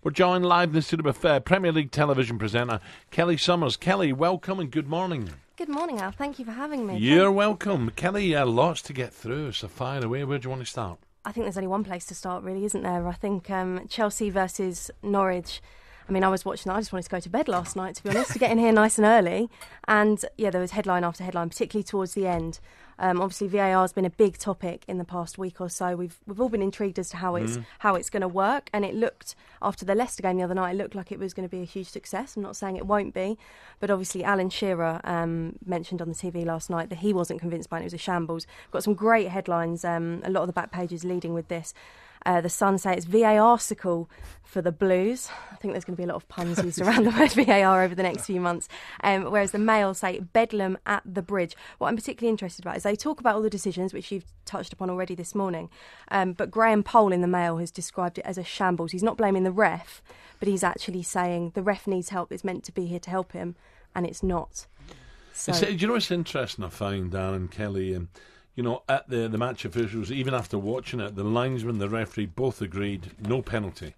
We're joined live in the studio with Premier League television presenter Kelly Summers. Kelly, welcome and good morning. Good morning, Al. Thank you for having me. You're welcome. Kelly, lots to get through, so fire away. Where do you want to start? I think there's only one place to start, really, isn't there? I think Chelsea versus Norwich. I mean, I was watching that. I just wanted to go to bed last night, to be honest, to get in here nice and early. And, yeah, there was headline after headline, particularly towards the end. Obviously, VAR has been a big topic in the past week or so. We've all been intrigued as to how it's going to work. And it looked, after the Leicester game the other night, it looked like it was going to be a huge success. I'm not saying it won't be. But obviously, Alan Shearer mentioned on the TV last night that he wasn't convinced by it. It was a shambles. We've got some great headlines, a lot of the back pages leading with this. The Sun say it's VAR-sicle for the Blues. I think there's going to be a lot of puns used around the word VAR over the next few months. Whereas the Mail say Bedlam at the Bridge. What I'm particularly interested about is they talk about all the decisions, which you've touched upon already this morning. But Graham Poll in the Mail has described it as a shambles. He's not blaming the ref, but he's actually saying the ref needs help. It's meant to be here to help him, and it's not. So, do you know what's interesting I find, Dan, Kelly? You know, at the match officials, even after watching it, the linesman, the referee, both agreed no penalty.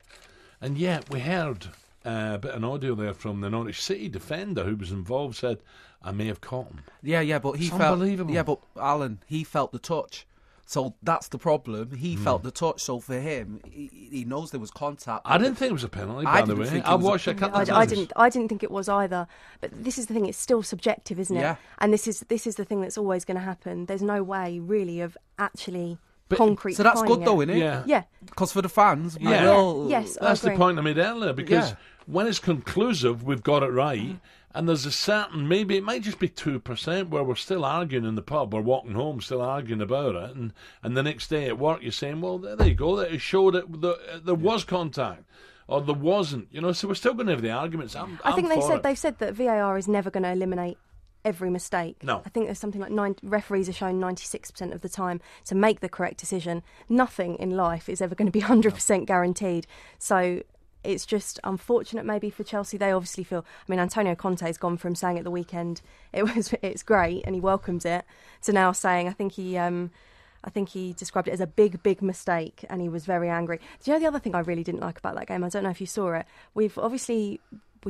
And yet we heard a bit of audio there from the Norwich City defender who was involved, said, I may have caught him. Yeah, but he felt... Unbelievable. Yeah, but Alan, he felt the touch. So that's the problem. He felt the touch. So for him, he knows there was contact. I didn't think it was a penalty, by the way. I watched a couple of times. I didn't think it was either. But this is the thing, it's still subjective, isn't it? Yeah. And this is the thing that's always going to happen. There's no way, really, of actually concrete. So that's good, though, isn't it? Yeah. Because for the fans, yes, that's the point I made earlier. Because when it's conclusive, we've got it right. And there's a certain, maybe it might just be 2% where we're still arguing in the pub, we're walking home still arguing about it, and the next day at work you're saying, well, there you go, it showed that there was contact, or there wasn't, you know, so we're still going to have the arguments. I think they've said that VAR is never going to eliminate every mistake. No. I think there's something like referees are shown 96% of the time to make the correct decision. Nothing in life is ever going to be 100% guaranteed. So it's just unfortunate maybe for Chelsea. They obviously feel... I mean, Antonio Conte's gone from saying at the weekend it's great and he welcomes it, to now saying I think he described it as a big mistake and he was very angry. Do you know the other thing I really didn't like about that game? I don't know if you saw it. We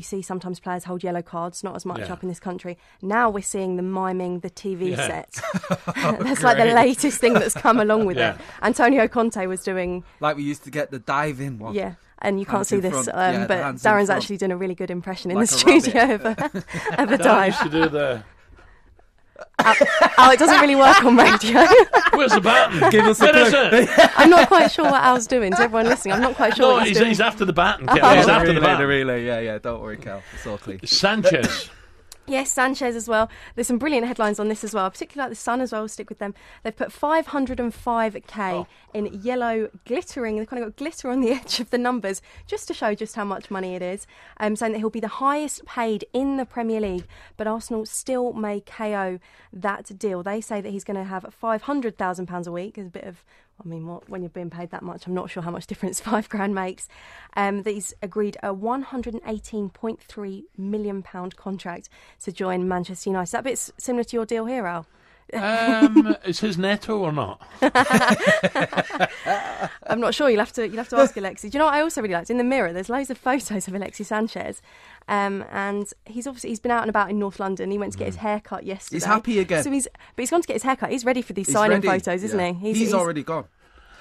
see sometimes players hold yellow cards, not as much up in this country. Now we're seeing them miming the TV set. That's like the latest thing that's come along with it. Antonio Conte was doing... Like we used to get the diving one. Yeah. And you can't see this, but Darren's actually doing a really good impression in like the studio of a dive. Used to do the... Al, it doesn't really work on radio. Where's the baton? Give us a clue. I'm not quite sure what Al's doing. To everyone listening, I'm not quite sure what he's doing. He's after the baton. He's after the baton. The relay, yeah. Don't worry, Cal. It's all clean. Sanchez. Yes, Sanchez as well. There's some brilliant headlines on this as well, particularly like the Sun as well. We'll stick with them. They've put 505k in yellow glittering. They've kind of got glitter on the edge of the numbers just to show just how much money it is. Saying that he'll be the highest paid in the Premier League, but Arsenal still may KO that deal. They say that he's going to have £500,000 a week. There's a bit of... I mean, when you're being paid that much, I'm not sure how much difference £5,000 makes. That he's agreed a £118.3 million contract to join Manchester United. Is that a bit similar to your deal here, Al? Is his netto or not? I'm not sure. You'll have to ask Alexis. Do you know what I also really liked? In the Mirror, there's loads of photos of Alexis Sanchez, and he's been out and about in North London. He went to get his hair cut yesterday. He's happy again. So he's gone to get his hair cut. He's ready for these signing photos, isn't he? He's already gone.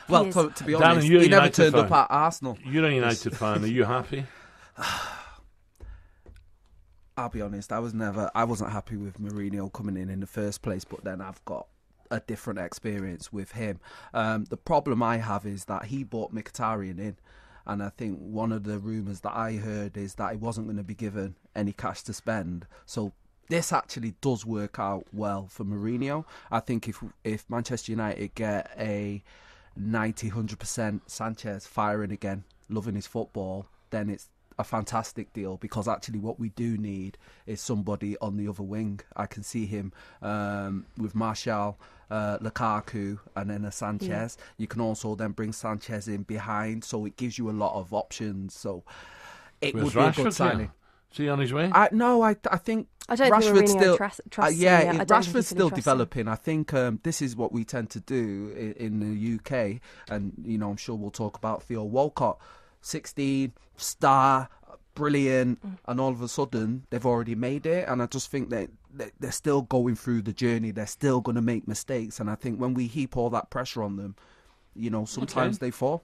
Well, to be honest, Dan, he never turned up at Arsenal. You're a United fan. Are you happy? I'll be honest, I wasn't happy with Mourinho coming in the first place, but then I've got a different experience with him. The problem I have is that he brought Mkhitaryan in, and I think one of the rumours that I heard is that he wasn't going to be given any cash to spend. So this actually does work out well for Mourinho. I think if Manchester United get a 90-100% Sanchez firing again, loving his football, then it's a fantastic deal, because actually what we do need is somebody on the other wing. I can see him with Martial, Lukaku, and then a Sanchez. Yeah. You can also then bring Sanchez in behind, so it gives you a lot of options. So it would be a good signing. Is he on his way? I think Rashford's still Rashford's still developing. I think this is what we tend to do in the UK, and I'm sure we'll talk about Theo Walcott. 16, star, brilliant, and all of a sudden they've already made it. And I just think that they're still going through the journey. They're still going to make mistakes. And I think when we heap all that pressure on them, sometimes they fall.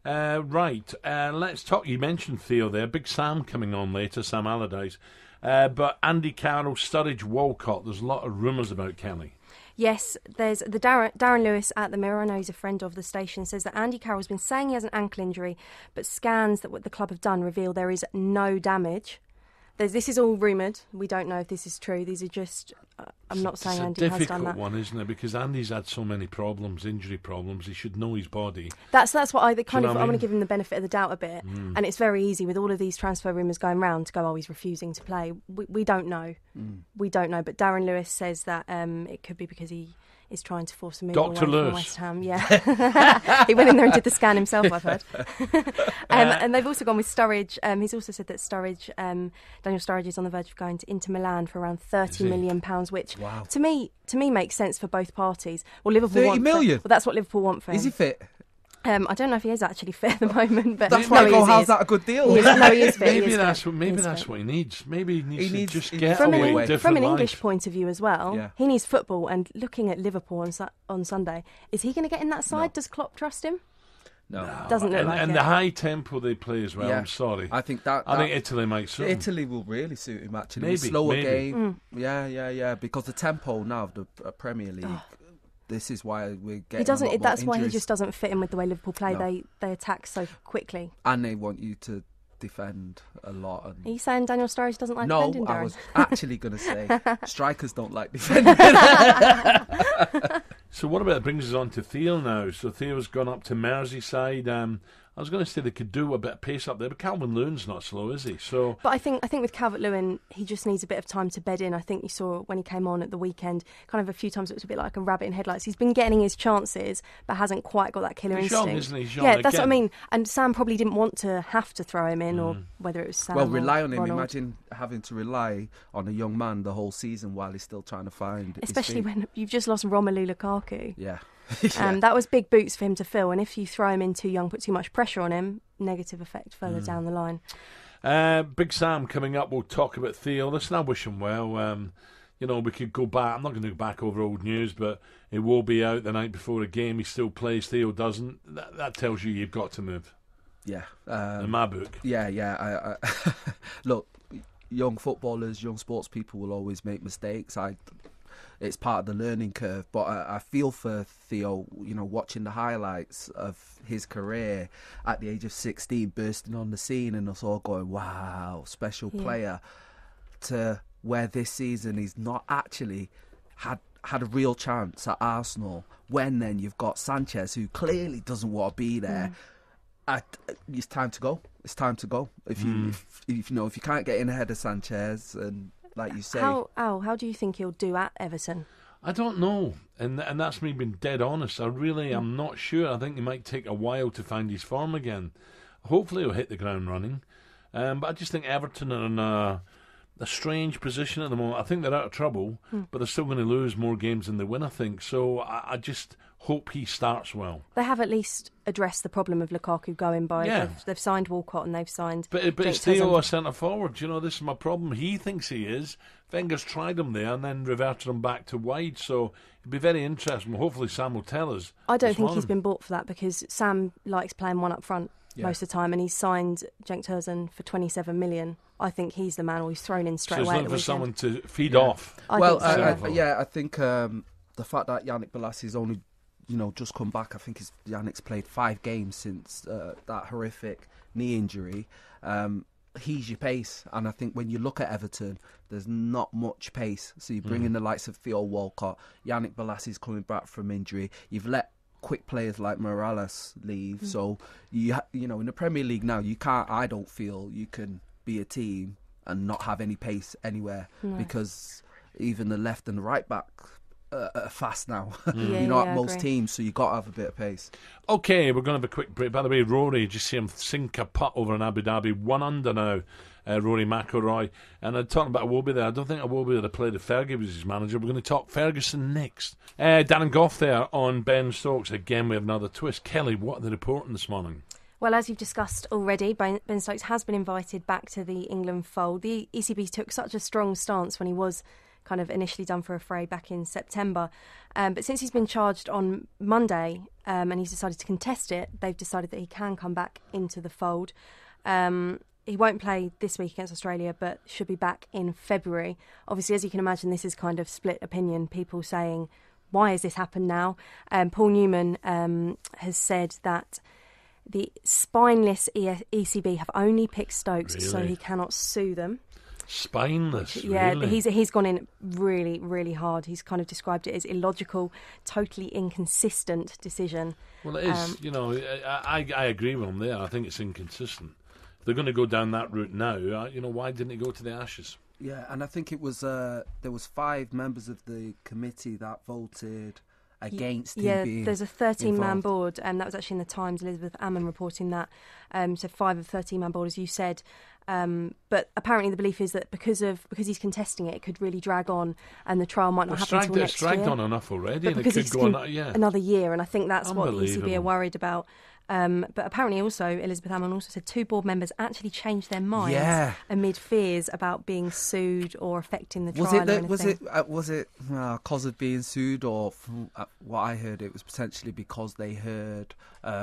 Right. Let's talk. You mentioned Theo there. Big Sam coming on later, Sam Allardyce. But Andy Carroll, Sturridge, Walcott. There's a lot of rumours about Kelly. Yes, there's the Darren Lewis at the Mirror, I know he's a friend of the station, says that Andy Carroll's been saying he has an ankle injury, but scans that what the club have done reveal there is no damage. This is all rumoured. We don't know if this is true. These are just... I'm not saying Andy has done that. It's a difficult one, isn't it? Because Andy's had so many problems, injury problems. He should know his body. That's what I want to give him the benefit of the doubt a bit. And it's very easy with all of these transfer rumours going round to go, he's refusing to play. We don't know. We don't know. But Darren Lewis says that it could be because he is trying to force a move away from West Ham. Yeah. He went in there and did the scan himself, I've heard. And they've also gone with Sturridge. He's also said that Daniel Sturridge is on the verge of going to Inter Milan for around £30 million, which to me makes sense for both parties. Well, Liverpool 30 million? Well, that's what Liverpool want for him. Is he fit? I don't know if he is actually fit at the moment, but that's why I go, how's that a good deal? He is fit. Maybe that's what he needs. Maybe he needs to just get away different from an life. English point of view as well. Yeah. He needs football, and looking at Liverpool on Sunday, is he going to get in that side? No. Does Klopp trust him? No. Doesn't look like it. And the high tempo they play as well. Yeah. I'm sorry. I think Italy might suit him. Italy will really suit him actually. Maybe, slower game. Yeah. Because the tempo now of the Premier League. This is why we're getting. That's why he injuries. just doesn't fit in with the way Liverpool play. No. They attack so quickly, and they want you to defend a lot. And are you saying Daniel Sturridge doesn't like defending? No, Darren? I was actually going to say strikers don't like defending. So what about it brings us on to Theo now? So Theo's gone up to Merseyside. I was going to say they could do a bit of pace up there, but Calvert-Lewin's not slow, is he? So, but I think with Calvert-Lewin, he just needs a bit of time to bed in. I think you saw when he came on at the weekend, kind of a few times it was a bit like a rabbit in headlights. He's been getting his chances, but hasn't quite got that killer instinct. Young, isn't he? He's young yeah, that's again. what I mean. And Sam probably didn't want to have to throw him in, or whether it was Sam. Well, rely on him. Ronald. Imagine having to rely on a young man the whole season while he's still trying to find. Especially his feet. when you've just lost Romelu Lukaku. Yeah. That was big boots for him to fill, and if you throw him in too young, put too much pressure on him, negative effect further down the line. Big Sam coming up. We'll talk about Theo. Listen, I wish him well. We could go back. I'm not going to go back over old news, but it will be out the night before a game. He still plays. Theo doesn't. That tells you you've got to move. Yeah. In my book. Yeah. Look, young footballers, young sports people will always make mistakes. It's part of the learning curve, but I feel for Theo, watching the highlights of his career at the age of 16, bursting on the scene and us all going, wow, special player, to where this season he's not actually had a real chance at Arsenal, when then you've got Sanchez, who clearly doesn't want to be there. It's time to go. It's time to go. If you can't get in ahead of Sanchez, and like you say, how do you think he'll do at Everton? I don't know, and that's me being dead honest. I really am not sure. I think he might take a while to find his form again. Hopefully he'll hit the ground running, but I just think Everton are in a strange position at the moment. I think they're out of trouble, but they're still going to lose more games than they win, I think. So I just hope he starts well. They have at least addressed the problem of Lukaku going by. Yeah. They've signed Walcott and they've signed... But it's Theo a centre-forward. This is my problem. He thinks he is. Wenger's tried him there and then reverted him back to wide. So it'd be very interesting. Hopefully Sam will tell us. I don't think he's been bought for that, because Sam likes playing one up front most of the time, and he's signed Cenk Tosun for 27 million. I think he's the man, or he's thrown in straight away. So he's looking for someone to feed off. I think the fact that Yannick Bolasie's only just come back. I think Yannick's played 5 games since that horrific knee injury. He's your pace, and I think when you look at Everton, there's not much pace. So you bring in the likes of Theo Walcott, Yannick Bolasie's coming back from injury. You've let quick players like Morales leave, so in the Premier League now, you can't. I don't feel you can be a team and not have any pace anywhere, because even the left and the right back are fast now. At most teams, so you got to have a bit of pace. Okay, we're going to have a quick break. By the way, Rory, just see him sink a putt over in Abu Dhabi, 1 under now. Rory McIlroy, and I'm talking about Iwobi there. I don't think Iwobi would have played if Fergie was his manager. We're going to talk Ferguson next. Darren Goff there on Ben Stokes. Again, we have another twist. Kelly, what are they reporting this morning? Well, as you've discussed already, Ben Stokes has been invited back to the England fold. The ECB took such a strong stance when he was kind of initially done for a fray back in September. But since he's been charged on Monday and he's decided to contest it, they've decided that he can come back into the fold. He won't play this week against Australia, but should be back in February. Obviously, as you can imagine, this is kind of split opinion. People saying, why has this happened now? Paul Newman has said that the spineless ECB have only picked Stokes so he cannot sue them. Spineless, yeah, really? He's gone in really, really hard. He's kind of described it as illogical, totally inconsistent decision. Well, it is. I agree with him there. I think it's inconsistent. If they're going to go down that route now, why didn't he go to the Ashes? Yeah, and I think it was there was 5 members of the committee that voted against him being there's a 13-man involved. board, and that was actually in the Times. Elizabeth Ammon reporting that. So 5 of 13-man board, as you said. But apparently the belief is that because he's contesting it, it could really drag on, and the trial might not happen until next year. It's dragged on enough already, but and it could go on another year, and I think that's what ECB are worried about. But apparently also, Elizabeth Ammon also said 2 board members actually changed their minds amid fears about being sued or affecting the trial. Was it cause of being sued, or from what I heard, it was potentially because they heard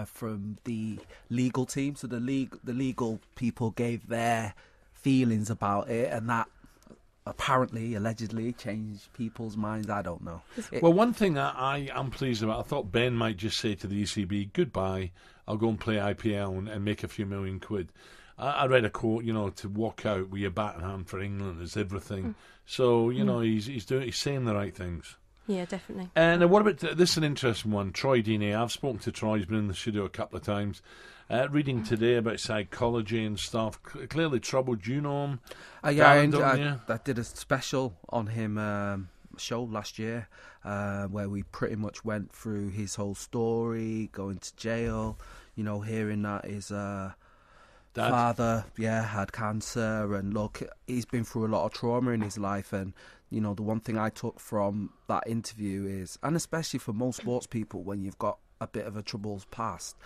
from the legal team, so the legal people gave their feelings about it, and that allegedly changed people's minds. I don't know. Well, one thing I am pleased about, I thought Ben might just say to the ECB, goodbye, I'll go and play IPL and make a few million quid. I read a quote, to walk out with your bat in hand for England is everything. So, he's saying the right things. Yeah, definitely. And what about, this is an interesting one, Troy Deeney. I've spoken to Troy, he's been in the studio a couple of times. Reading today about psychology and stuff, clearly troubled. You know him? I did a special on him show last year where we pretty much went through his whole story, going to jail, hearing that his father had cancer, and look, he's been through a lot of trauma in his life, and the one thing I took from that interview is, and especially for most sports people, when you've got a bit of a troubled past,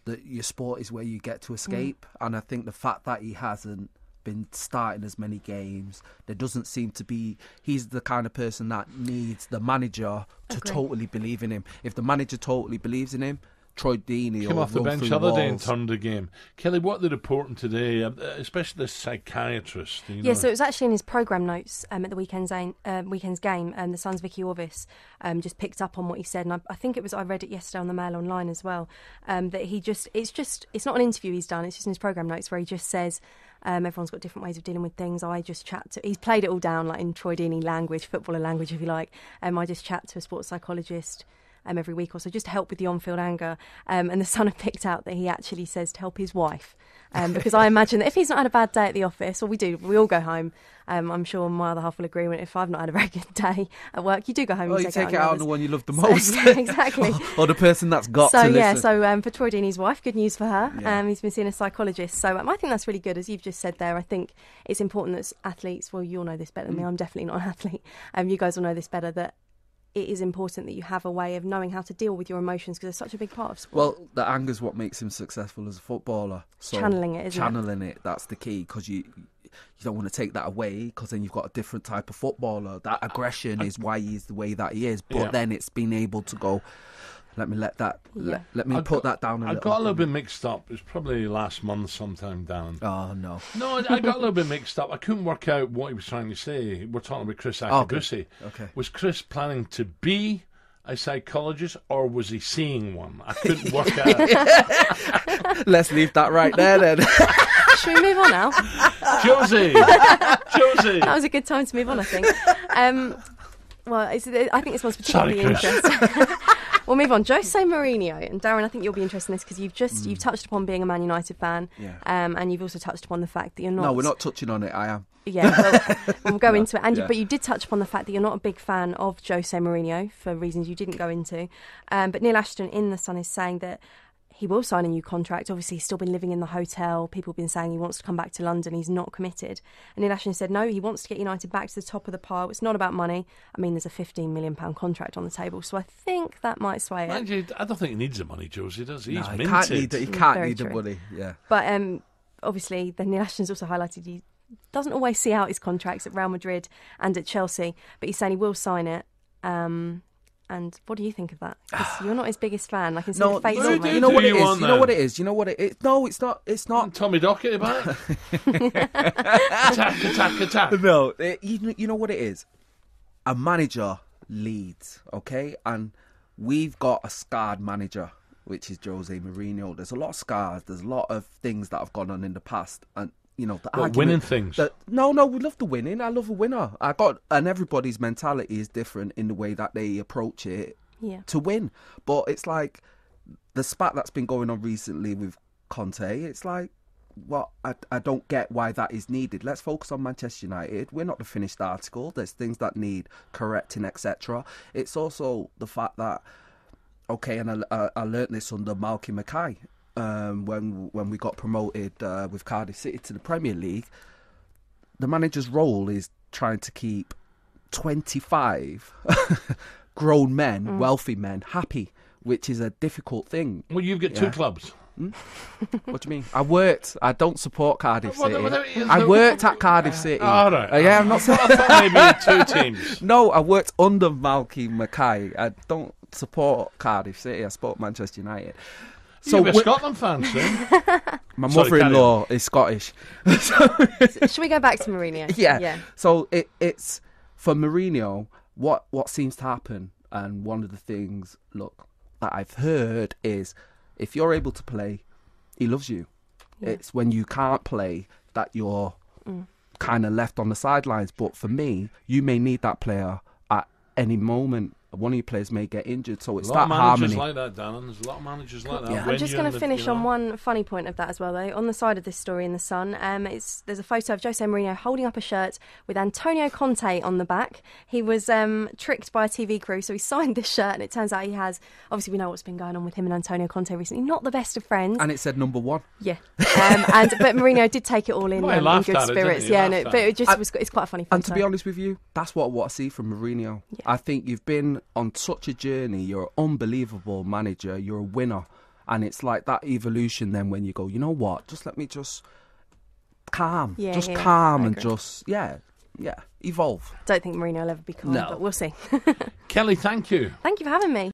that your sport is where you get to escape. And I think the fact that he hasn't been starting as many games, there doesn't seem to be, he's the kind of person that needs the manager to totally believe in him. If the manager totally believes in him, Troy Deeney came off the bench the other day and turned the game. Kelly, what they're reporting today, especially the psychiatrist. So it was actually in his programme notes at the weekend's game, and the Sun's Vicky Orvis just picked up on what he said, and I think I read it yesterday on the Mail Online as well, that it's not an interview he's done, it's just in his programme notes where he just says, everyone's got different ways of dealing with things. I just he's played it all down like in Troy Deeney language, footballer language if you like. I just chat to a sports psychologist every week or so, just to help with the on-field anger. And the Sun have picked out that he actually says to help his wife. Because I imagine that if he's not had a bad day at the office, or we all go home, I'm sure my other half will agree, if I've not had a very good day at work, you do go home and you take it out on the one you love the so, most. Exactly. or the person that's got to listen. So for Troy Deeney's wife, good news for her. He's been seeing a psychologist. So I think that's really good, as you've just said there. I think it's important that athletes, well, you'll know this better than me, I'm definitely not an athlete. You guys will know this better, that it is important that you have a way of knowing how to deal with your emotions, because they're such a big part of sport. Well, the anger's what makes him successful as a footballer. So channeling it, channeling it, that's the key, because you don't want to take that away, because then you've got a different type of footballer. That aggression is why he's the way that he is. But then it's been able to go, let me put that down a little. I got a little bit mixed up. It was probably last month sometime, Darren. Oh, no. No, I got a little bit mixed up. I couldn't work out what he was trying to say. We're talking about Chris Akabusi. Okay. Was Chris planning to be a psychologist, or was he seeing one? I couldn't work out. Let's leave that right there then. Should we move on now? Josie! That was a good time to move on, I think. I think this one's particularly interesting. We'll move on. Jose Mourinho, and Darren, I think you'll be interested in this, because you've touched upon being a Man United fan, and you've also touched upon the fact that you're not. No, we're not touching on it. I am. Yeah, we'll go into it. But you did touch upon the fact that you're not a big fan of Jose Mourinho for reasons you didn't go into. But Neil Ashton in The Sun is saying that he will sign a new contract. Obviously, he's still been living in the hotel. People have been saying he wants to come back to London. He's not committed. And Neil Ashton said, no, he wants to get United back to the top of the pile. It's not about money. I mean, there's a £15 million contract on the table, so I think that might sway it. I don't think he needs the money, Josie, does he? He's he minted. He can't Very need the true. money, yeah. But obviously, then Neil Ashton's also highlighted he doesn't always see out his contracts at Real Madrid and at Chelsea, but he's saying he will sign it. And what do you think of that? Because you're not his biggest fan. I can see the face. You know what it is. You know what it is. You know what it is. No, it's not. It's not. Tommy Dockett about it. Attack. No, you know what it is. A manager leads, okay, and we've got a scarred manager, which is Jose Mourinho. There's a lot of scars. There's a lot of things that have gone on in the past, and you know, winning things. No, we love the winning. I love a winner. And everybody's mentality is different in the way that they approach it to win. But it's like the spat that's been going on recently with Conte. It's like, well, I don't get why that is needed. Let's focus on Manchester United. We're not the finished article. There's things that need correcting, etc. It's also the fact that, okay, and I learnt this under Malky Mackay. When we got promoted with Cardiff City to the Premier League, the manager's role is trying to keep 25 grown men, wealthy men, happy, which is a difficult thing. Well, you've got two clubs. What do you mean? I don't support Cardiff City. I worked at Cardiff City. All right. Yeah, I'm not saying. I thought maybe you had two teams. No, I worked under Malky Mackay. I don't support Cardiff City. I support Manchester United. So you're a Scotland fan, soon. My mother-in-law is Scottish. Should we go back to Mourinho? Yeah. So it's for Mourinho. What seems to happen, and one of the things, look, that I've heard is, if you're able to play, he loves you. Yeah. It's when you can't play that you're kind of left on the sidelines. But for me, you may need that player at any moment. One of your players may get injured, so it's that harmony. A lot of managers like that, Darren. There's a lot of managers like that. Yeah. I'm just going to finish on one funny point of that as well, though. On the side of this story in The Sun, there's a photo of Jose Mourinho holding up a shirt with Antonio Conte on the back. He was tricked by a TV crew, so he signed this shirt, and it turns out he has... Obviously, we know what's been going on with him and Antonio Conte recently. Not the best of friends. And it said number 1. Yeah. But Mourinho did take it all in good spirits. It's quite a funny photo. And to be honest with you, that's what I see from Mourinho. Yeah. I think you've been on such a journey. You're an unbelievable manager. You're a winner, and it's like that evolution. Then when you go, you know what? Just let me calm, and just evolve. Don't think Mourinho will ever be calm, but we'll see. Kelly, thank you. Thank you for having me.